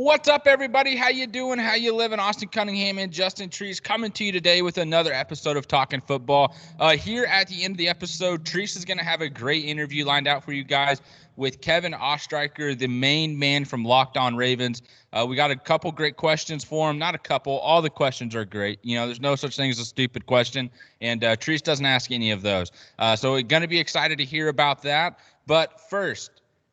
What's up, everybody? How you doing? How you living? Austin Cunningham and Justin Treese coming to you today with another episode of Talkin Football. Here at the end of the episode, Treese is going to have a great interview lined out for you guys with Kevin Ostreicher, the main man from Locked On Ravens. We got a couple great questions for him. Not a couple. All the questions are great. You know, there's no such thing as a stupid question, and Treese doesn't ask any of those. So we're going to be excited to hear about that. But first,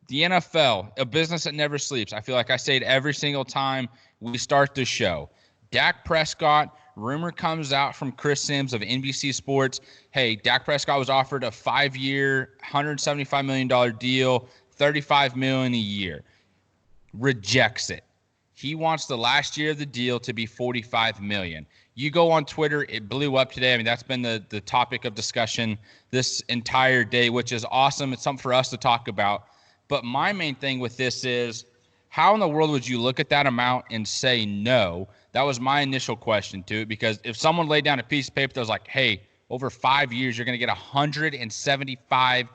the NFL, a business that never sleeps. I feel like I say it every single time we start the show. Dak Prescott, rumor comes out from Chris Sims of NBC Sports. Hey, Dak Prescott was offered a 5-year, $175 million deal, $35 million a year. Rejects it. He wants the last year of the deal to be $45 million. You go on Twitter, it blew up today. I mean, that's been the topic of discussion this entire day, which is awesome. It's something for us to talk about. But my main thing with this is, how in the world would you look at that amount and say no? That was my initial question to it, because if someone laid down a piece of paper that was like, hey, over 5 years, you're going to get $175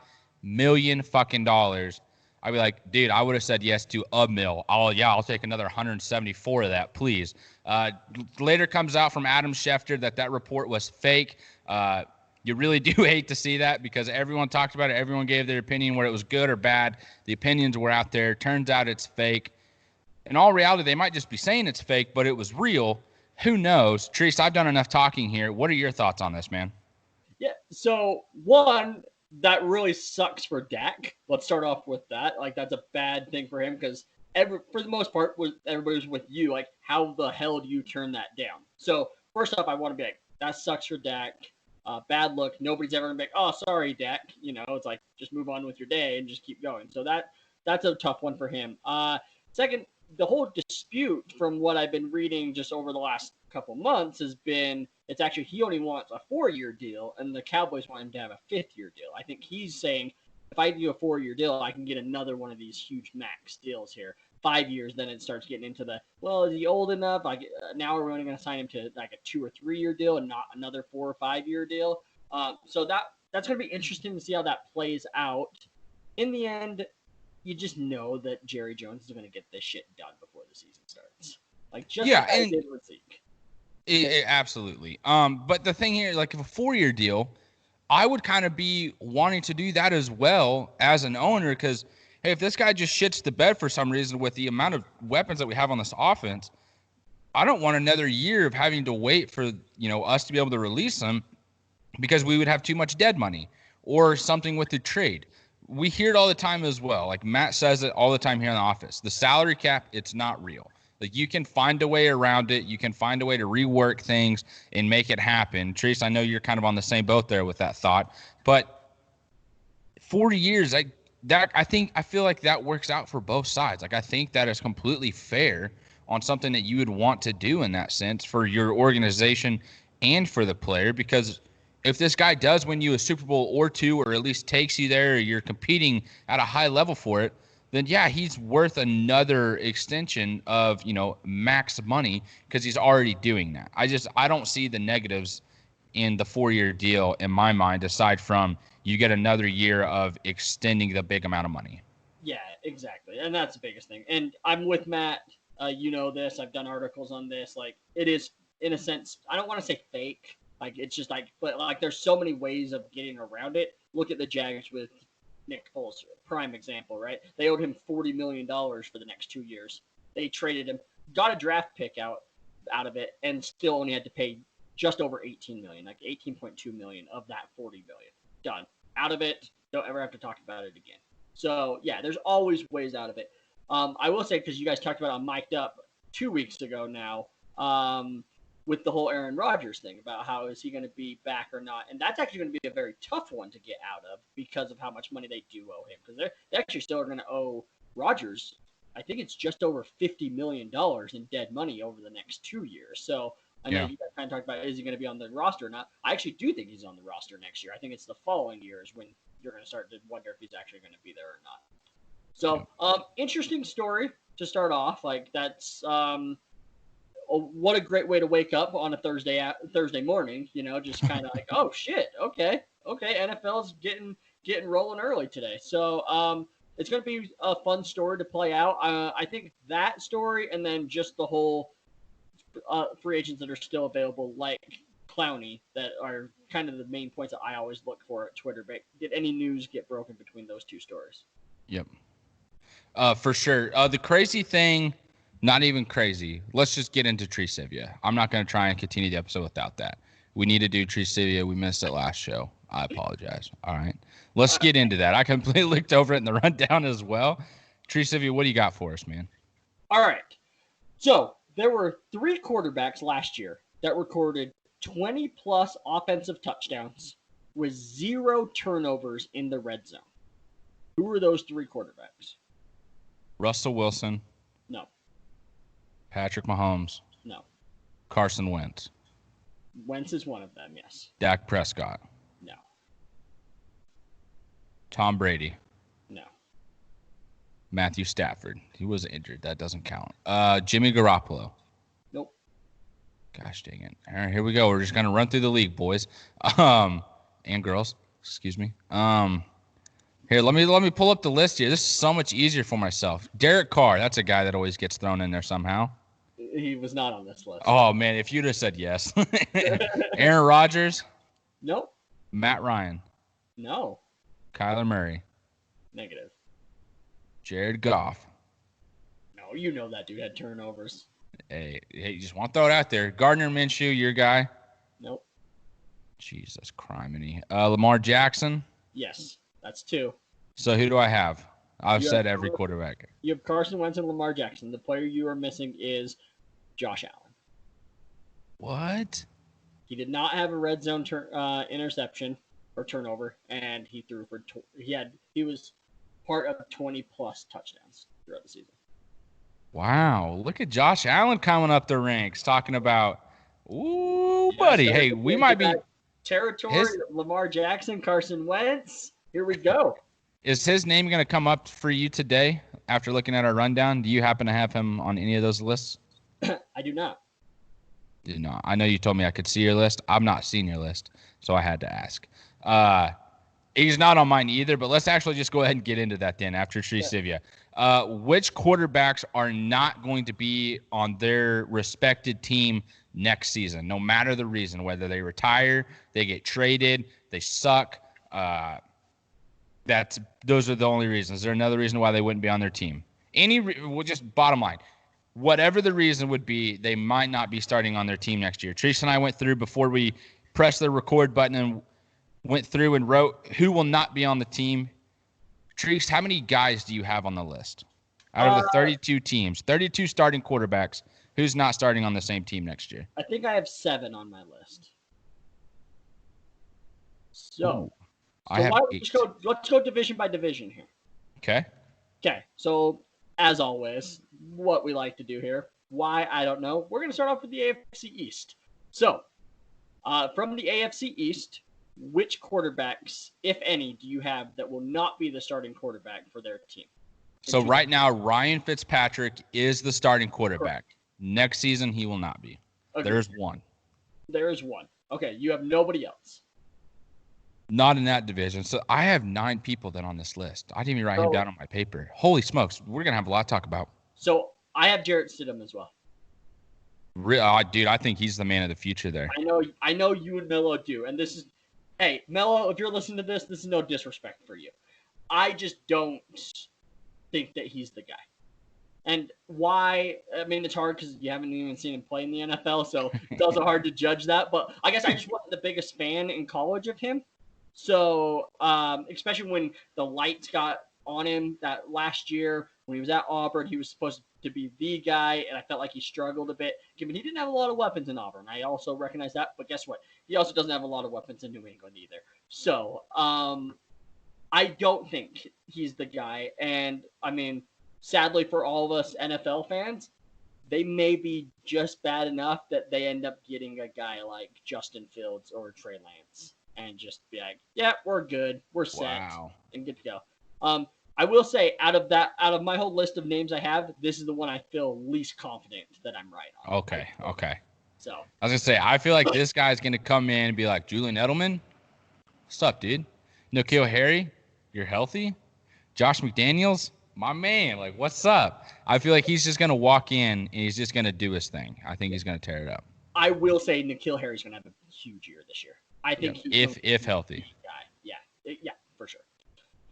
million fucking dollars, I'd be like, dude, I would have said yes to a mil. I'll take another 174 of that, please. Later comes out from Adam Schefter that report was fake. You really do hate to see that, because everyone talked about it. Everyone gave their opinion, whether it was good or bad. The opinions were out there. Turns out it's fake. In all reality, they might just be saying it's fake, but it was real. Who knows? Treese, I've done enough talking here. What are your thoughts on this, man? Yeah, so one, that really sucks for Dak. Let's start off with that. Like, that's a bad thing for him, because for the most part, everybody was with you. Like, how the hell do you turn that down? So first off, I want to be like, that sucks for Dak. Bad look. Nobody's ever gonna be like, oh, sorry, Dak. You know, it's like, just move on with your day and just keep going. So that's a tough one for him. Second, the whole dispute, from what I've been reading just over the last couple months, has been, it's actually, he only wants a 4-year deal, and the Cowboys want him to have a 5th-year deal. I think he's saying, if I do a 4-year deal, I can get another one of these huge max deals here. 5 years, then it starts getting into the, well, is he old enough? Like, now we're only going to sign him to like a 2 or 3-year deal and not another 4 or 5-year deal. So that's going to be interesting to see how that plays out. In the end, you just know that Jerry Jones is going to get this shit done before the season starts. Like, just like I did with Zeke. Absolutely. But the thing here, like, if a 4-year deal, I would kind of be wanting to do that as well as an owner, because hey, if this guy just shits the bed for some reason with the amount of weapons that we have on this offense, I don't want another year of having to wait for, us to be able to release him, because we would have too much dead money or something with the trade. We hear it all the time as well. Like, Matt says it all the time here in the office. The salary cap, it's not real. Like, you can find a way around it. You can find a way to rework things and make it happen. Treese, I know you're kind of on the same boat there with that thought. But 40 years, I feel like that works out for both sides. Like, I think that is completely fair on something that you would want to do in that sense for your organization and for the player, because if this guy does win you a Super Bowl or 2, or at least takes you there, or you're competing at a high level for it, then yeah, he's worth another extension of, max money, because he's already doing that. I don't see the negatives in the 4-year deal in my mind, aside from you get another year of extending the big amount of money. Yeah, exactly. And that's the biggest thing. And I'm with Matt. This. I've done articles on this. Like, it is, in a sense, I don't want to say fake. Like, it's just like, but like, there's so many ways of getting around it. Look at the Jags with Nick Foles, prime example, right? They owed him $40 million for the next 2 years. They traded him, got a draft pick out of it, and still only had to pay just over $18 million, like $18.2 million of that $40 million. Done. Out of it. Don't ever have to talk about it again. So, yeah, there's always ways out of it. I will say, because you guys talked about it on Mic'd Up 2 weeks ago now, with the whole Aaron Rodgers thing about how is he going to be back or not. And that's actually going to be a very tough one to get out of, because of how much money they do owe him. Because they actually still are going to owe Rodgers, I think it's just over $50 million in dead money over the next 2 years. So I know you guys kind of talked about, is he going to be on the roster or not? I actually do think he's on the roster next year. I think it's the following years when you're going to start to wonder if he's actually going to be there or not. So, interesting story to start off. Like, that's what a great way to wake up on a Thursday morning. Just kind of like, oh shit, okay, NFL's getting rolling early today. So, it's going to be a fun story to play out. I think that story, and then just the whole free agents that are still available, like Clowney, that are kind of the main points that I always look for at Twitter. But did any news get broken between those two stories? Yep. For sure. The crazy thing, not even crazy. Let's just get into Tricivia. I'm not going to try and continue the episode without that. We need to do Tricivia. We missed it last show. I apologize. All right. Let's get into that. I completely looked over it in the rundown as well. Tricivia, what do you got for us, man? All right. So there were 3 quarterbacks last year that recorded 20-plus offensive touchdowns with 0 turnovers in the red zone. Who were those 3 quarterbacks? Russell Wilson. No. Patrick Mahomes. No. Carson Wentz. Wentz is one of them, yes. Dak Prescott. No. Tom Brady. No. Matthew Stafford. He was injured. That doesn't count. Jimmy Garoppolo. Nope. Gosh dang it. All right, here we go. We're just going to run through the league, boys. And girls. Excuse me. Here, let me pull up the list here. This is so much easier for myself. Derek Carr. That's a guy that always gets thrown in there somehow. He was not on this list. Oh, man, if you'd have said yes. Aaron Rodgers. Nope. Matt Ryan. No. Kyler Murray. Negative. Jared Goff. No, you know that dude had turnovers. Hey, you just want to throw it out there. Gardner Minshew, your guy. Nope. Jesus criminy. Lamar Jackson. Yes, that's 2. So who do I have? I've You said have- every quarterback. You have Carson Wentz and Lamar Jackson. The player you are missing is Josh Allen. What? He did not have a red zone interception or turnover, and he threw for he was part of 20-plus touchdowns throughout the season. Wow. Look at Josh Allen coming up the ranks, talking about, ooh, buddy. Yes, Hey, we might be. Territory, Lamar Jackson, Carson Wentz. Here we go. Is his name going to come up for you today after looking at our rundown? Do you happen to have him on any of those lists? I do not. Do not. I know you told me I could see your list. I'm not seeing your list, so I had to ask. He's not on mine either, but let's actually just go ahead and get into that then after Tricivia. Which quarterbacks are not going to be on their respected team next season, no matter the reason, whether they retire, they get traded, they suck. Those are the only reasons. Is there another reason why they wouldn't be on their team? Just bottom line. Whatever the reason would be, they might not be starting on their team next year. Teresa and I went through before we pressed the record button and went through and wrote who will not be on the team. Teresa, how many guys do you have on the list? Out of the 32 teams, 32 starting quarterbacks, who's not starting on the same team next year? I think I have 7 on my list. So, I have 8. Let's go division by division here. Okay. Okay, so as always, what we like to do here, why, I don't know. We're going to start off with the AFC East. So, from the AFC East, which quarterbacks, if any, do you have that will not be the starting quarterback for their team? So right now, Ryan Fitzpatrick is the starting quarterback. Correct. Next season, he will not be. Okay. There's one. There is one. Okay, you have nobody else. Not in that division. So I have 9 people then on this list. I didn't even write him down on my paper. Holy smokes. We're going to have a lot to talk about. So I have Jarrett Stidham as well. Dude, I think he's the man of the future there. I know you and Mello do. And this is, hey, Mello, if you're listening to this is no disrespect for you. I just don't think that he's the guy. And why? I mean, it's hard because you haven't even seen him play in the NFL, so it's also hard to judge that. But I guess I just wasn't the biggest fan in college of him. So, especially when the lights got on him that last year when he was at Auburn, he was supposed to be the guy, and I felt like he struggled a bit. Given he didn't have a lot of weapons in Auburn, I also recognize that. But guess what? He also doesn't have a lot of weapons in New England either. So, I don't think he's the guy. And I mean, sadly for all of us NFL fans, they may be just bad enough that they end up getting a guy like Justin Fields or Trey Lance and just be like, yeah, we're good. We're set and good to go. I will say out of my whole list of names I have, this is the one I feel least confident that I'm right on. Okay. So I was going to say, I feel like this guy's going to come in and be like, Julian Edelman, what's up, dude? N'Keal Harry, you're healthy? Josh McDaniels, my man, like, what's up? I feel like he's just going to walk in and he's just going to do his thing. I think he's going to tear it up. I will say N'Keal Harry's going to have a huge year this year. I think if healthy. Guy. Yeah, for sure.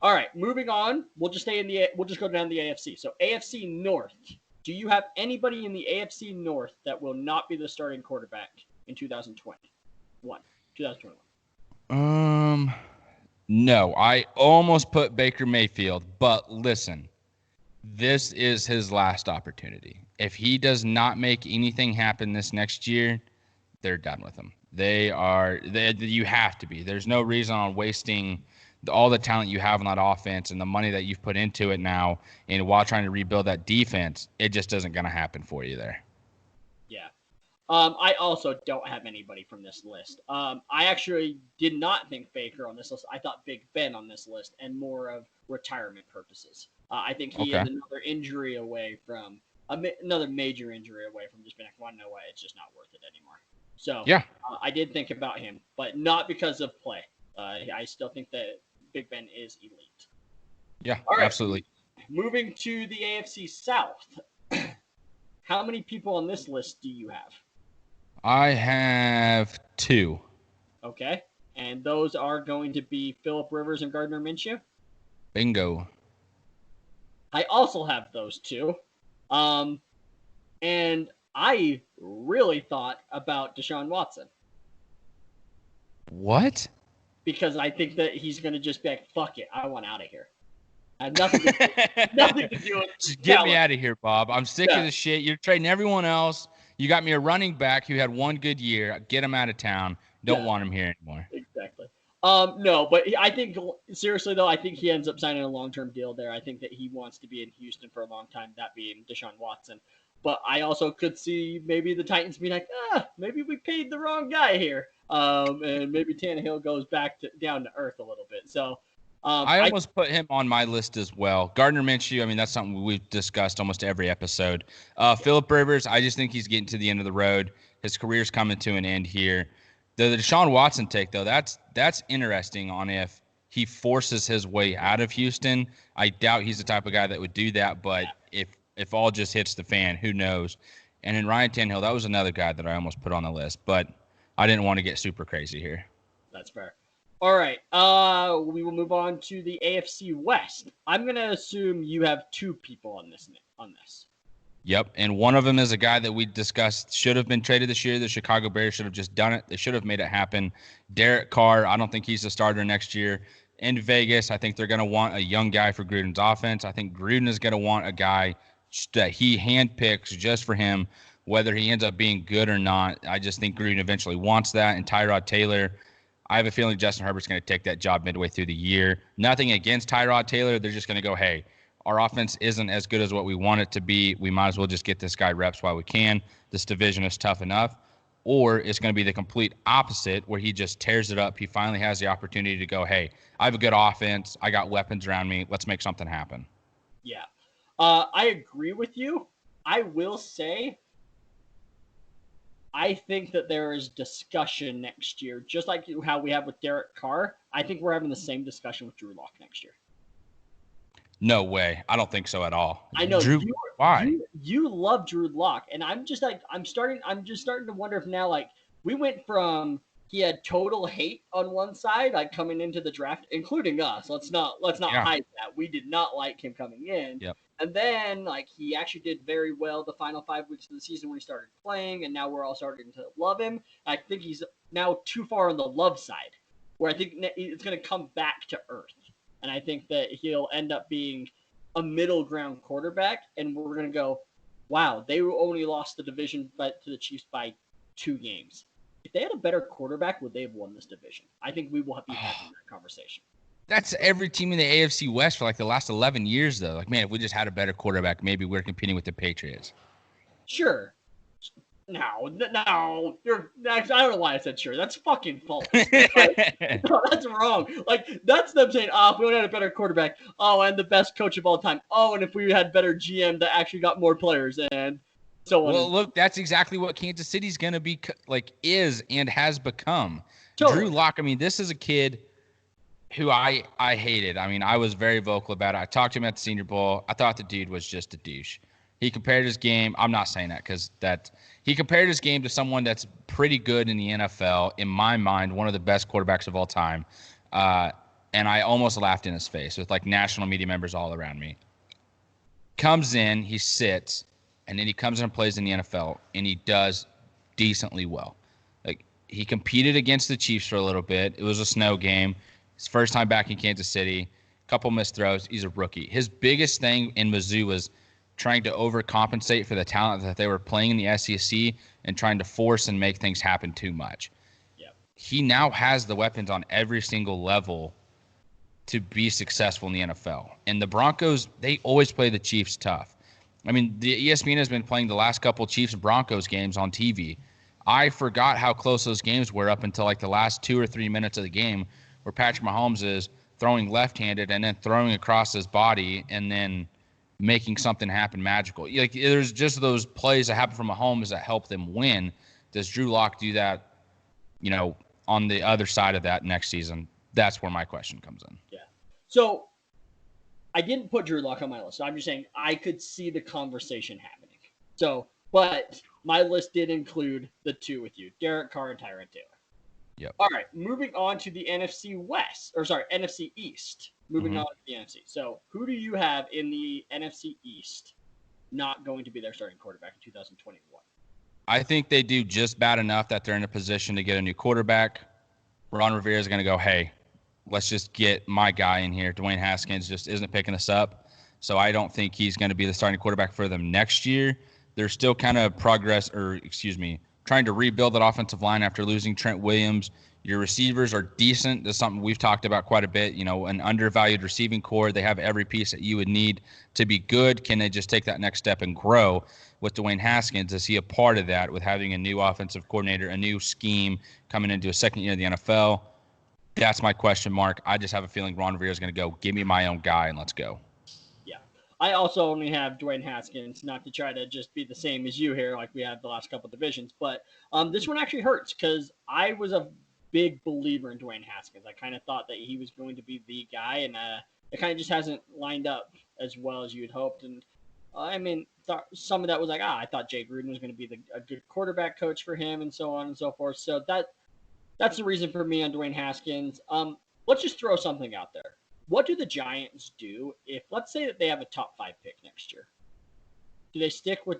All right, moving on. We'll just go down the AFC. So AFC North. Do you have anybody in the AFC North that will not be the starting quarterback in 2021? No, I almost put Baker Mayfield, but listen, this is his last opportunity. If he does not make anything happen this next year, they're done with him. You have to be. There's no reason on wasting all the talent you have on that offense and the money that you've put into it now, and while trying to rebuild that defense, it just isn't going to happen for you there. Yeah. I also don't have anybody from this list. I actually did not think Baker on this list. I thought Big Ben on this list, and more of retirement purposes. I think he is another injury away from another major injury away from just being like, well, no way, it's just not worth it anymore. So yeah, I did think about him, but not because of play. I still think that Big Ben is elite. Yeah, right. Absolutely. Moving to the AFC South. How many people on this list do you have? I have 2. Okay. And those are going to be Phillip Rivers and Gardner Minshew? Bingo. I also have those 2. And I really thought about Deshaun Watson. What? Because I think that he's going to just be like, fuck it, I want out of here. I have nothing to do with Just get me out of here, Bob. I'm sick of this shit. You're trading everyone else. You got me a running back who had one good year. Get him out of town. Don't want him here anymore. Exactly. No, but I think, seriously, though, I think he ends up signing a long-term deal there. I think that he wants to be in Houston for a long time, that being Deshaun Watson. But I also could see maybe the Titans being like, maybe we paid the wrong guy here. And maybe Tannehill goes back down to earth a little bit. So I almost put him on my list as well. Gardner Minshew, I mean, that's something we've discussed almost every episode. Phillip Rivers, I just think he's getting to the end of the road. His career's coming to an end here. The Deshaun Watson take, though, that's interesting on if he forces his way out of Houston. I doubt he's the type of guy that would do that, but if all just hits the fan, who knows? And then Ryan Tannehill, that was another guy that I almost put on the list, but I didn't want to get super crazy here. That's fair. All right. We will move on to the AFC West. I'm going to assume you have 2 people on this. Yep, and one of them is a guy that we discussed should have been traded this year. The Chicago Bears should have just done it. They should have made it happen. Derek Carr, I don't think he's the starter next year. In Vegas, I think they're going to want a young guy for Gruden's offense. I think Gruden is going to want a guy that he handpicks just for him, whether he ends up being good or not. I just think Gruden eventually wants that. And Tyrod Taylor, I have a feeling Justin Herbert's going to take that job midway through the year. Nothing against Tyrod Taylor. They're just going to go, hey, our offense isn't as good as what we want it to be. We might as well just get this guy reps while we can. This division is tough enough. Or it's going to be the complete opposite where he just tears it up. He finally has the opportunity to go, hey, I have a good offense. I got weapons around me. Let's make something happen. Yeah. I agree with you. I will say I think that there is discussion next year, just like how we have with Derek Carr. I think we're having the same discussion with Drew Lock next year. No way. I don't think so at all. I know. Drew, why? You love Drew Lock, and I'm just starting to wonder if now, like, we went from he had total hate on one side, like coming into the draft, including us. Let's not hide that. We did not like him coming in. Yep. And then, like, he actually did very well the final 5 weeks of the season when he started playing, and now we're all starting to love him. I think he's now too far on the love side, where I think it's going to come back to earth. And I think that he'll end up being a middle ground quarterback, and we're going to go, wow, they only lost the division to the Chiefs by 2 games. If they had a better quarterback, would they have won this division? I think we will be having that conversation. That's every team in the AFC West for like the last 11 years, though. Like, man, if we just had a better quarterback, maybe we're competing with the Patriots. Sure. No. I don't know why I said sure. That's fucking false. No, that's wrong. Like, that's them saying, if we had a better quarterback. Oh, and the best coach of all time. Oh, and if we had better GM that actually got more players and so on. Well, look, that's exactly what Kansas City's going to be, like, is and has become. Totally. Drew Lock, I mean, this is a kid. who I hated. I mean, I was very vocal about it. I talked to him at the Senior Bowl. I thought the dude was just a douche. He compared his game. I'm not saying that because he compared his game to someone that's pretty good in the NFL. In my mind, one of the best quarterbacks of all time. And I almost laughed in his face with like national media members all around me. Comes in, he sits, and then he comes in and plays in the NFL, and he does decently well. Like he competed against the Chiefs for a little bit. It was a snow game. His first time back in Kansas City. Couple missed throws. He's a rookie. His biggest thing in Mizzou was trying to overcompensate for the talent that they were playing in the SEC and trying to force and make things happen too much. Yep. He now has the weapons on every single level to be successful in the NFL. And the Broncos, they always play the Chiefs tough. I mean, the ESPN has been playing the last couple Chiefs and Broncos games on TV. I forgot how close those games were up until like the last 2 or 3 minutes of the game where Patrick Mahomes is throwing left-handed and then throwing across his body and then making something happen magical. Like there's just those plays that happen from Mahomes that help them win. Does Drew Lock do that, on the other side of that next season? That's where my question comes in. Yeah. So I didn't put Drew Lock on my list. So I'm just saying I could see the conversation happening. So, but my list did include the two with you, Derek Carr and Tyrod Taylor. Yep. All right, moving on to the NFC East. Moving on to the NFC. So, who do you have in the NFC East not going to be their starting quarterback in 2021? I think they do just bad enough that they're in a position to get a new quarterback. Ron Rivera is going to go, hey, let's just get my guy in here. Dwayne Haskins just isn't picking us up. So I don't think he's going to be the starting quarterback for them next year. They're still kind of trying to rebuild that offensive line after losing Trent Williams. Your receivers are decent. That's something we've talked about quite a bit. An undervalued receiving core. They have every piece that you would need to be good. Can they just take that next step and grow with Dwayne Haskins? Is he a part of that with having a new offensive coordinator, a new scheme coming into a second year of the NFL? That's my question mark. I just have a feeling Ron Rivera is going to go, give me my own guy and let's go. I also only have Dwayne Haskins, not to try to just be the same as you here, like we have the last couple of divisions. But this one actually hurts because I was a big believer in Dwayne Haskins. I kind of thought that he was going to be the guy, and it kind of just hasn't lined up as well as you had hoped. And some of that was like, I thought Jay Gruden was going to be a good quarterback coach for him, and so on and so forth. So that's the reason for me on Dwayne Haskins. Let's just throw something out there. What do the Giants do if, let's say that they have a top 5 pick next year? Do they stick with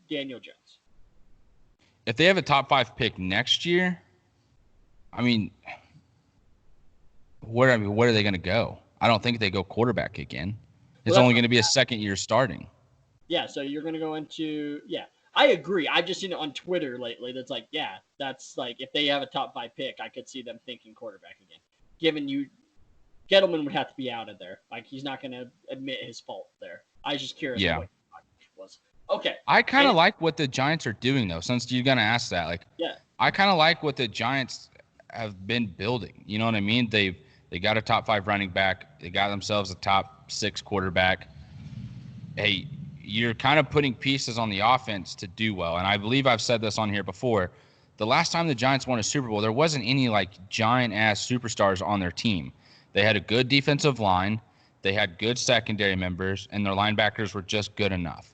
Daniel Jones? If they have a top 5 pick next year, where are they going to go? I don't think they go quarterback again. It's only going to be a second year starting. Yeah, so you're going to go into I agree. I've just seen it on Twitter lately. That's like, that's like if they have a top 5 pick, I could see them thinking quarterback again. Given Gettleman would have to be out of there. Like, he's not going to admit his fault there. I was just curious what it was. Okay. I kind of like what the Giants are doing, though, since you're going to ask that. I kind of like what the Giants have been building. You know what I mean? They got a top 5 running back. They got themselves a top 6 quarterback. Hey, you're kind of putting pieces on the offense to do well. And I believe I've said this on here before. The last time the Giants won a Super Bowl, there wasn't any, giant-ass superstars on their team. They had a good defensive line. They had good secondary members, and their linebackers were just good enough.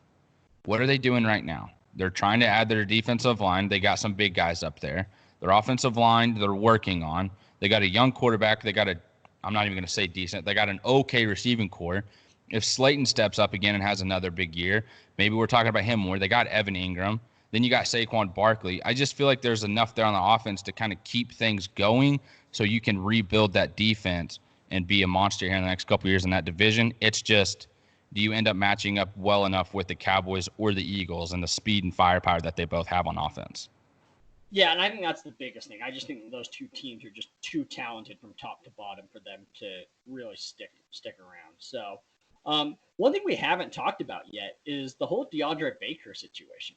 What are they doing right now? They're trying to add their defensive line. They got some big guys up there. Their offensive line, they're working on. They got a young quarterback. I'm not even going to say decent. They got an okay receiving core. If Slayton steps up again and has another big year, maybe we're talking about him more. They got Evan Ingram. Then you got Saquon Barkley. I just feel like there's enough there on the offense to kind of keep things going so you can rebuild that defense and be a monster here in the next couple of years in that division. It's just, do you end up matching up well enough with the Cowboys or the Eagles and the speed and firepower that they both have on offense? Yeah, and I think that's the biggest thing. I just think those two teams are just too talented from top to bottom for them to really stick around. So one thing we haven't talked about yet is the whole DeAndre Baker situation.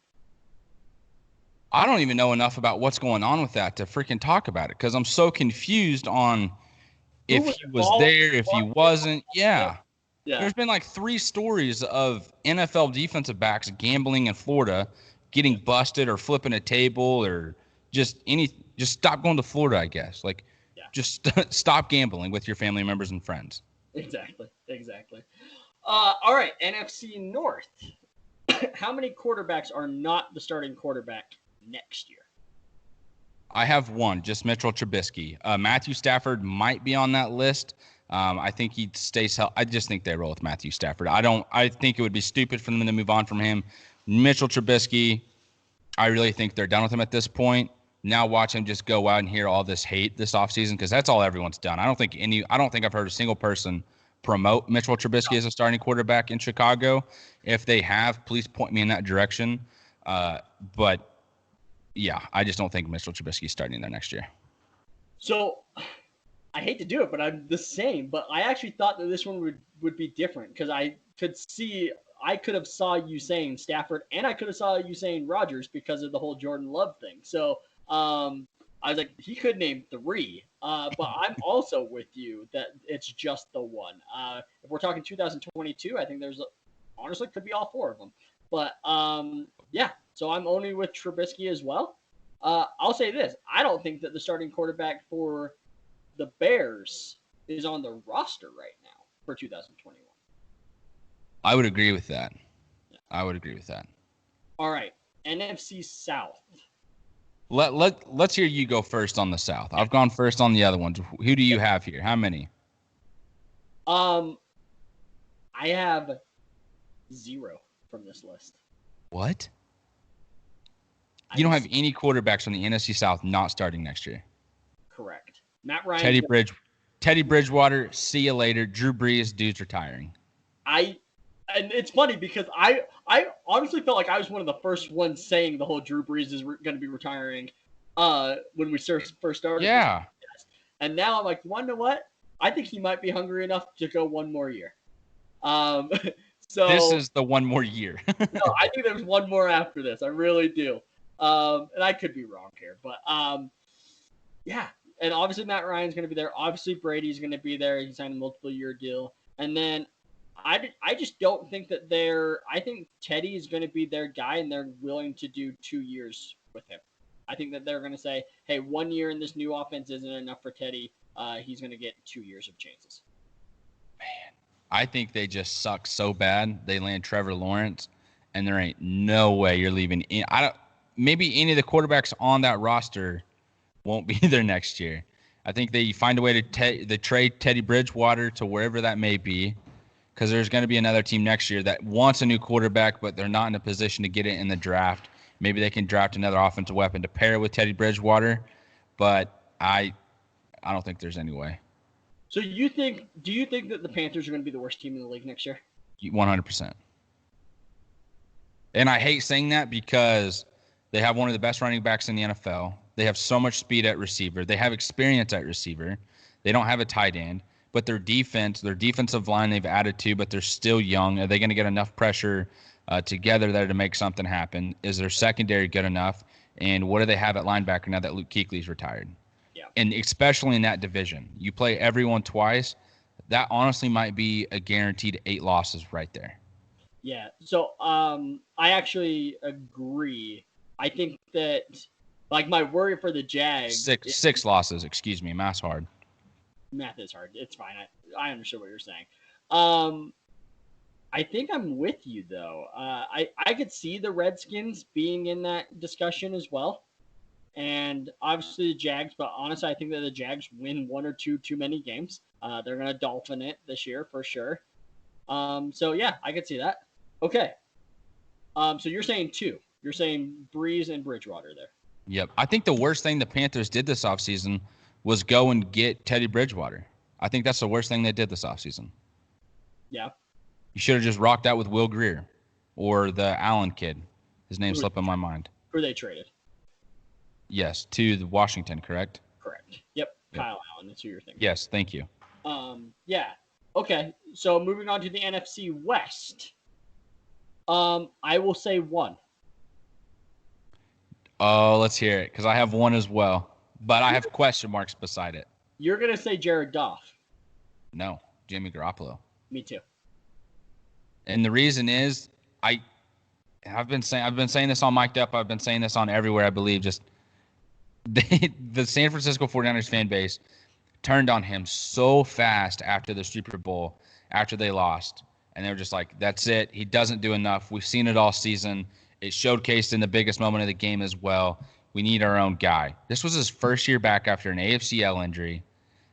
I don't even know enough about what's going on with that to freaking talk about it because I'm so confused on if he was there, if he wasn't. Yeah. There's been 3 stories of NFL defensive backs gambling in Florida, getting busted or flipping a table or just stop going to Florida, I guess. Just stop gambling with your family members and friends. Exactly. All right, NFC North. How many quarterbacks are not the starting quarterback next year? I have one, just Mitchell Trubisky. Matthew Stafford might be on that list. I think he stays healthy. I just think they roll with Matthew Stafford. I think it would be stupid for them to move on from him. Mitchell Trubisky, I really think they're done with him at this point. Now watch him just go out and hear all this hate this offseason, because that's all everyone's done. I don't think I've heard a single person promote Mitchell Trubisky as a starting quarterback in Chicago. If they have, please point me in that direction. But yeah, I just don't think Mitchell Trubisky is starting there next year. So I hate to do it, but I'm the same. But I actually thought that this one would be different, because I could have saw you saying Stafford, and I could have saw you saying Rodgers because of the whole Jordan Love thing. So I was like, he could name 3. But I'm also with you that it's just the one. If we're talking 2022, I think there's honestly could be all 4 of them. But yeah, so I'm only with Trubisky as well. I'll say this: I don't think that the starting quarterback for the Bears is on the roster right now for 2021. I would agree with that. I would agree with that. All right, NFC South. Let's hear you go first on the South. I've gone first on the other ones. Who do you have here? How many? I have 0 from this list. What? You don't have any quarterbacks from the NFC South not starting next year. Correct. Matt Ryan. Teddy Bridgewater, see you later. Drew Brees, dude's retiring. And it's funny because I honestly felt like I was one of the first ones saying the whole Drew Brees is going to be retiring when we first started. Yeah. And now I'm like, you want to know what? I think he might be hungry enough to go one more year. So this is the one more year. No, I think there's one more after this. I really do. And I could be wrong here, but yeah. And obviously Matt Ryan's going to be there. Obviously Brady's going to be there. He signed a multiple-year deal. And then I just don't think that I think Teddy is going to be their guy, and they're willing to do 2 years with him. I think that they're going to say, hey, 1 year in this new offense isn't enough for Teddy. He's going to get 2 years of chances. Man, I think they just suck so bad. They land Trevor Lawrence, and there ain't no way you're leaving. Maybe any of the quarterbacks on that roster won't be there next year. I think they find a way to trade Teddy Bridgewater to wherever that may be, because there's going to be another team next year that wants a new quarterback, but they're not in a position to get it in the draft. Maybe they can draft another offensive weapon to pair with Teddy Bridgewater, but I don't think there's any way. So do you think that the Panthers are going to be the worst team in the league next year? 100%. And I hate saying that because they have one of the best running backs in the NFL. They have so much speed at receiver. They have experience at receiver. They don't have a tight end. But their defensive line they've added to, but they're still young. Are they going to get enough pressure together there to make something happen? Is their secondary good enough? And what do they have at linebacker now that Luke Kuechly's retired? Yeah. And especially in that division, you play everyone twice. That honestly might be a guaranteed 8 losses right there. Yeah. So I actually agree. I think that my worry for the Jags. Six losses. Excuse me. Math's hard. Math is hard. It's fine. I understand what you're saying. I think I'm with you though. I could see the Redskins being in that discussion as well, and obviously the Jags. But honestly, I think that the Jags win 1 or 2 too many games. They're gonna dolphin it this year for sure. So yeah, I could see that. Okay. So you're saying 2. You're saying Breeze and Bridgewater there. Yep. I think the worst thing the Panthers did this offseason was go and get Teddy Bridgewater. I think that's the worst thing they did this offseason. Yeah. You should have just rocked out with Will Grier or the Allen kid. His name slipped in my mind. Who they traded? Yes, to the Washington, correct? Correct. Yep. Kyle Allen. That's who you're thinking. Yes, thank you. Yeah. Okay. So moving on to the NFC West. I will say 1. Oh, let's hear it, because I have 1 as well. But I have question marks beside it. You're going to say Jared Goff. No, Jimmy Garoppolo. Me too. And the reason is I've been saying this on Mic'd Up. I've been saying this on everywhere, I believe. Just the San Francisco 49ers fan base turned on him so fast after the Super Bowl, after they lost. And they were just like, that's it. He doesn't do enough. We've seen it all season. It showcased in the biggest moment of the game as well. We need our own guy. This was his first year back after an AFCL injury.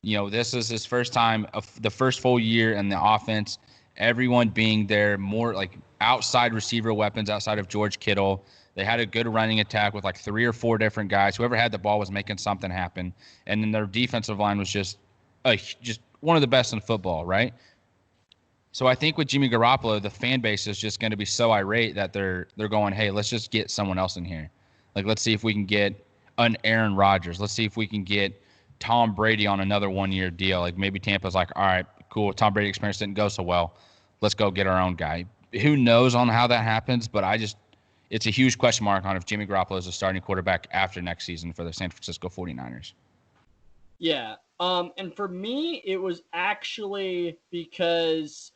This is his first time, the first full year in the offense. Everyone being there, more like outside receiver weapons outside of George Kittle. They had a good running attack with like 3 or 4 different guys. Whoever had the ball was making something happen. And then their defensive line was just one of the best in football, right? So I think with Jimmy Garoppolo, the fan base is just going to be so irate that they're going, hey, let's just get someone else in here. Like, let's see if we can get an Aaron Rodgers. Let's see if we can get Tom Brady on another 1-year deal. Like, maybe Tampa's like, all right, cool. Tom Brady experience didn't go so well. Let's go get our own guy. Who knows on how that happens, but it's a huge question mark on if Jimmy Garoppolo is a starting quarterback after next season for the San Francisco 49ers. Yeah. And for me, it was actually because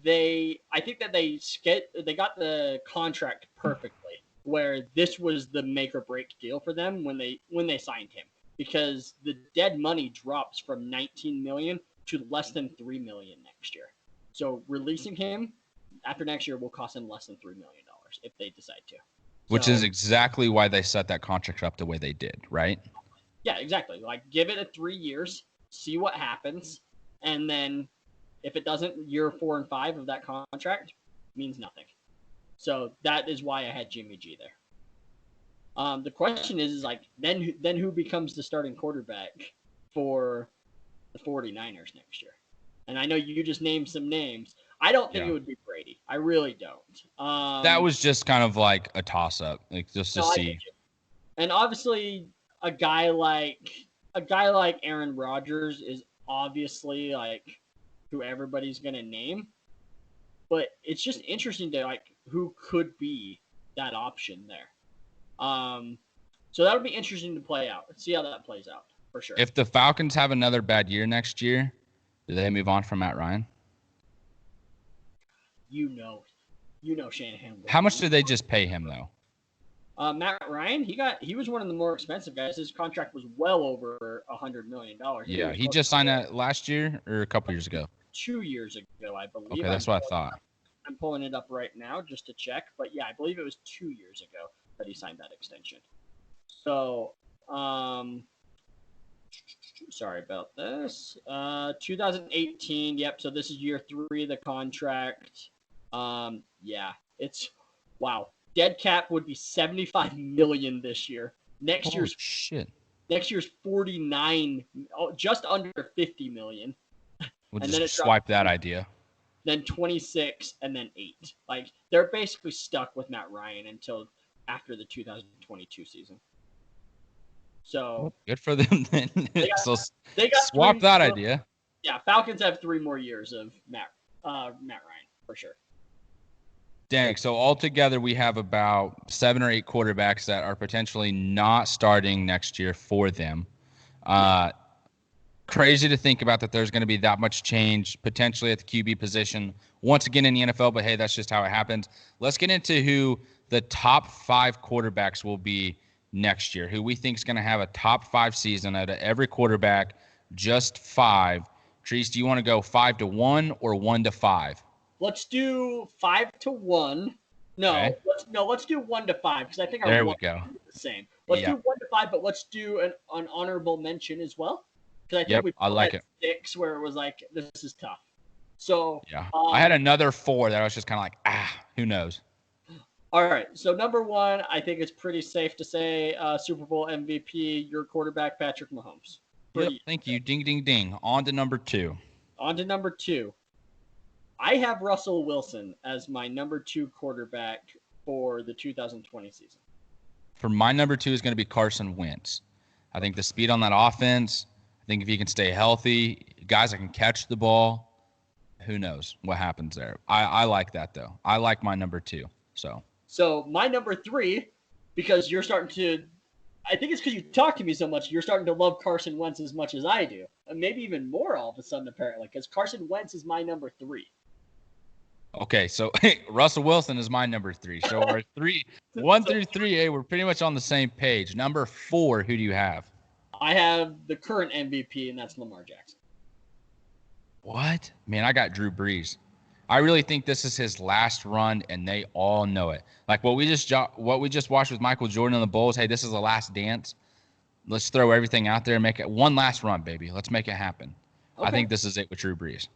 I think that they got the contract perfectly, where this was the make or break deal for them when they signed him, because the dead money drops from 19 million to less than 3 million next year. So releasing him after next year will cost them less than $3 million if they decide to. Which is exactly why they set that contract up the way they did, right? Yeah, exactly. Like, give it 3 years, see what happens, and then if it doesn't, year 4 and 5 of that contract means nothing. So that is why I had Jimmy G there. The question is like, then who becomes the starting quarterback for the 49ers next year? And I know you just named some names. I don't think it would be Brady. I really don't. That was just kind of like a toss-up, like just to see. And obviously, a guy like Aaron Rodgers is obviously like who everybody's gonna name. But it's just interesting to like who could be that option there. So that would be interesting to play out. Let's see how that plays out for sure. If the Falcons have another bad year next year, do they move on from Matt Ryan? You know Shanahan. How much did they just pay him though? Matt Ryan, he was one of the more expensive guys. His contract was well over $100 million. Yeah, he just signed that last year or a couple years ago. 2 years ago, I believe. Okay, that's what I thought. I'm pulling it up right now just to check, but yeah, I believe it was 2 years ago that he signed that extension. So, sorry about this. 2018. Yep. So this is year 3 of the contract. Yeah, it's wow. Dead cap would be $75 million this year. Next year's 49, just under $50 million. We'll and just swipe that idea. Then 26 and then 8. Like, they're basically stuck with Matt Ryan until after the 2022 season. So good for them then. They got swap that idea. Yeah, Falcons have 3 more years of Matt Ryan for sure. Dang. So altogether, we have about 7 or 8 quarterbacks that are potentially not starting next year for them. Crazy to think about that there's going to be that much change potentially at the QB position once again in the NFL, but hey, that's just how it happens. Let's get into who the top 5 quarterbacks will be next year, who we think is going to have a top 5 season out of every quarterback, just 5. Treese, do you want to go 5-1 or 1-5? Let's do 5-1. No, okay. Let's do 1-5 because I think our we go. Is the same. Let's do 1-5, but let's do an honorable mention as well. Because I think I like it. 6 where it was like, this is tough. So yeah, I had another 4 that I was just kind of like, who knows? All right, so number 1, I think it's pretty safe to say Super Bowl MVP, your quarterback, Patrick Mahomes. Yep, thank you. Ding, ding, ding. On to number 2. I have Russell Wilson as my number 2 quarterback for the 2020 season. For my number 2 is going to be Carson Wentz. I think the speed on that offense, I think if he can stay healthy, guys that can catch the ball, who knows what happens there. I like that, though. I like my number 2. So my number 3, because you're starting to – I think it's because you talk to me so much, you're starting to love Carson Wentz as much as I do. And maybe even more all of a sudden, apparently, because Carson Wentz is my number 3. Okay, so Russell Wilson is my number 3. So our 1 through 3, we're pretty much on the same page. Number 4, who do you have? I have the current MVP, and that's Lamar Jackson. What? Man, I got Drew Brees. I really think this is his last run, and they all know it. Like what we just watched with Michael Jordan and the Bulls. Hey, this is the last dance. Let's throw everything out there and make it one last run, baby. Let's make it happen. Okay. I think this is it with Drew Brees.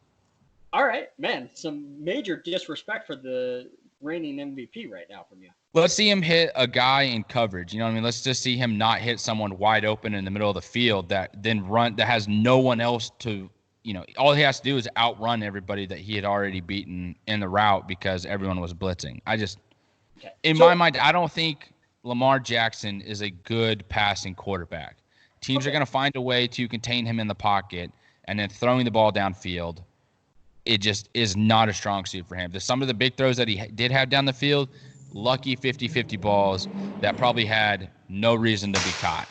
All right, man. Some major disrespect for the reigning MVP right now from you. Let's see him hit a guy in coverage. You know what I mean? Let's just see him not hit someone wide open in the middle of the field that has no one else to, all he has to do is outrun everybody that he had already beaten in the route because everyone was blitzing. In my mind, I don't think Lamar Jackson is a good passing quarterback. Teams are going to find a way to contain him in the pocket, and then throwing the ball downfield, it just is not a strong suit for him. Some of the big throws that he did have down the field, lucky 50-50 balls that probably had no reason to be caught.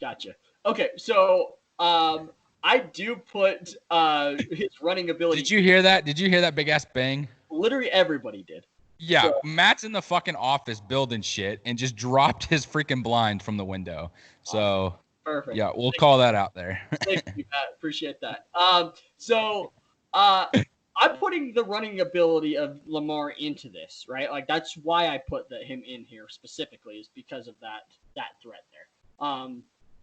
Gotcha. Okay, so I do put his running ability. Did you hear that? Did you hear that big-ass bang? Literally everybody did. Yeah, so, Matt's in the fucking office building shit and just dropped his freaking blind from the window. So, perfect. Yeah, we'll call that out there. Thank you, Matt. Appreciate that. I'm putting the running ability of Lamar into this, right? Like that's why I put him in here specifically is because of that threat there.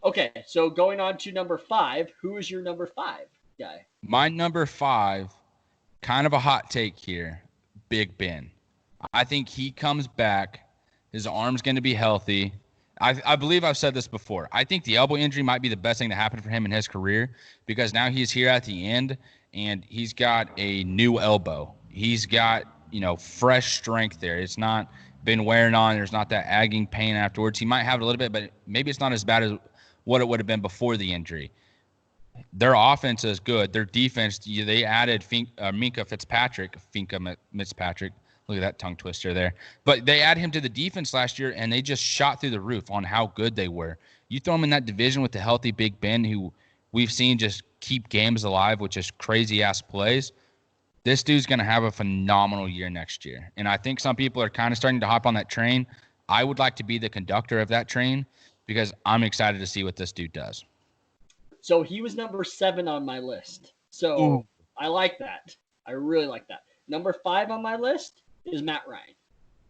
Okay, so going on to number 5, who is your number 5 guy? My number 5, kind of a hot take here, Big Ben. I think he comes back. His arm's going to be healthy. I believe I've said this before. I think the elbow injury might be the best thing to happen for him in his career because now he's here at the end and he's got a new elbow. He's got, fresh strength there. It's not been wearing on. There's not that agging pain afterwards. He might have it a little bit, but maybe it's not as bad as what it would have been before the injury. Their offense is good. Their defense, they added Minkah Fitzpatrick. Look at that tongue twister there. But they added him to the defense last year, and they just shot through the roof on how good they were. You throw him in that division with the healthy Big Ben, who we've seen just keep games alive with just crazy-ass plays, this dude's going to have a phenomenal year next year. And I think some people are kind of starting to hop on that train. I would like to be the conductor of that train because I'm excited to see what this dude does. So he was number 7 on my list. So Ooh. I like that. I really like that. Number 5 on my list is Matt Ryan.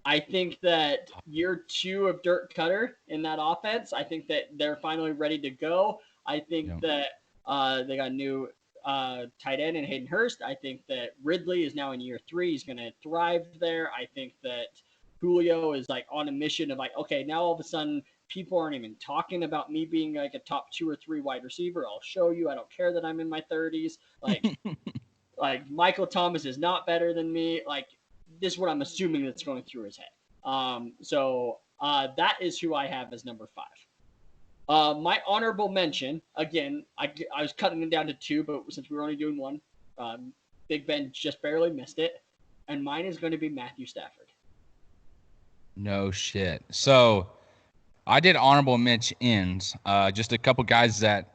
I think that year 2 of Dirk Cutter in that offense, I think that they're finally ready to go. I think that they got a new tight end in Hayden Hurst. I think that Ridley is now in year 3. He's going to thrive there. I think that Julio is like on a mission of like, okay, now all of a sudden people aren't even talking about me being like a top 2 or 3 wide receiver. I'll show you. I don't care that I'm in my 30s. Like, like Michael Thomas is not better than me. Like, this is what I'm assuming that's going through his head. So that is who I have as number 5. My honorable mention, again, I was cutting it down to 2, but since we were only doing 1, Big Ben just barely missed it. And mine is going to be Matthew Stafford. No shit. So I did honorable mentions, just a couple guys that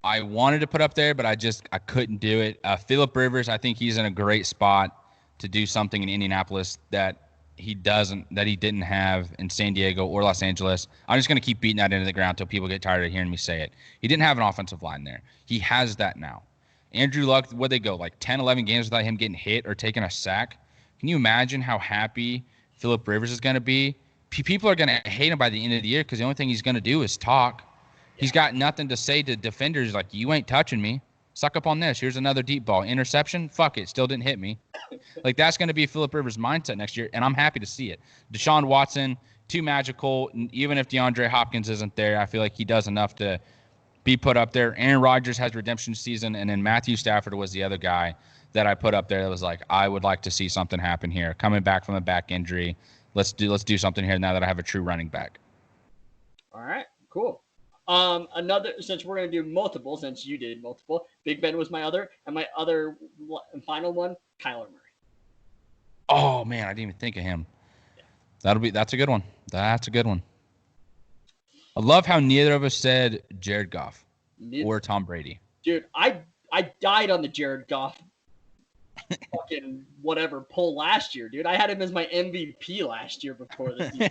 I wanted to put up there, but I couldn't do it. Phillip Rivers, I think he's in a great spot to do something in Indianapolis that he didn't have in San Diego or Los Angeles. I'm just going to keep beating that into the ground until people get tired of hearing me say it. He didn't have an offensive line there. He has that now. Andrew Luck, where'd they go? Like 10, 11 games without him getting hit or taking a sack? Can you imagine how happy Phillip Rivers is going to be? People are going to hate him by the end of the year because the only thing he's going to do is talk. Yeah. He's got nothing to say to defenders like, you ain't touching me. Suck up on this. Here's another deep ball. Interception? Fuck it. Still didn't hit me. Like, that's going to be Phillip Rivers' mindset next year, and I'm happy to see it. Deshaun Watson, too magical. Even if DeAndre Hopkins isn't there, I feel like he does enough to be put up there. Aaron Rodgers has redemption season, and then Matthew Stafford was the other guy that I put up there that was like, I would like to see something happen here. Coming back from a back injury. Let's do something here now that I have a true running back. All right, cool. Since we're going to do multiple, since you did multiple, Big Ben was my other, and my other and final one, Kyler Murray. Oh man, I didn't even think of him. Yeah. That's a good one. That's a good one. I love how neither of us said Jared Goff or Tom Brady. Dude, I died on the Jared Goff fucking whatever pull last year, dude. I had him as my MVP last year before the season.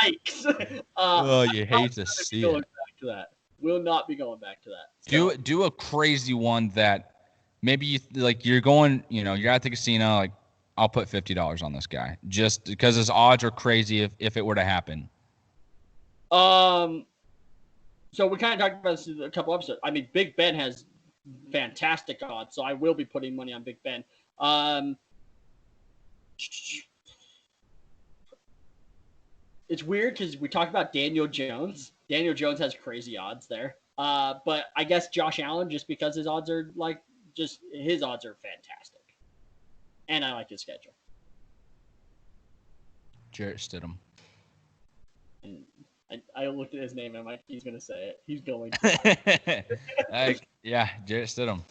Yikes. Oh, you I'm hate to not see going it. back to that. Will not be going back to that. So, Do a crazy one that maybe you're going, you're at the casino, like, I'll put $50 on this guy just because his odds are crazy if it were to happen. So we kind of talked about this in a couple episodes. I mean, Big Ben has fantastic odds, so I will be putting money on Big Ben. It's weird because we talked about Daniel Jones. Daniel Jones has crazy odds there. But I guess Josh Allen, just because his odds are his odds are fantastic. And I like his schedule. Jarrett Stidham. And I looked at his name and I'm like, he's going to say it. He's going to. Yeah, Jarrett Stidham.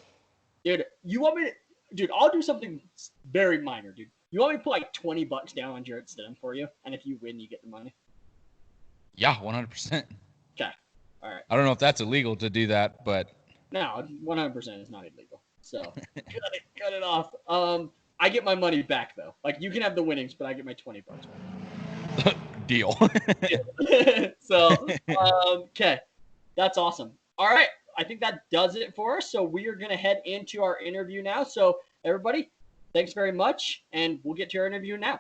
Dude, you want me to... Dude, I'll do something very minor, dude. You want me to put like $20 down on Jarrett Stidham for you? And if you win, you get the money? Yeah, 100%. Okay. All right. I don't know if that's illegal to do that, but... No, 100% is not illegal. So, cut it off. I get my money back, though. Like, you can have the winnings, but I get my $20 back. Deal. So, okay. That's awesome. All right. I think that does it for us. So we are going to head into our interview now. So everybody, thanks very much. And we'll get to our interview now.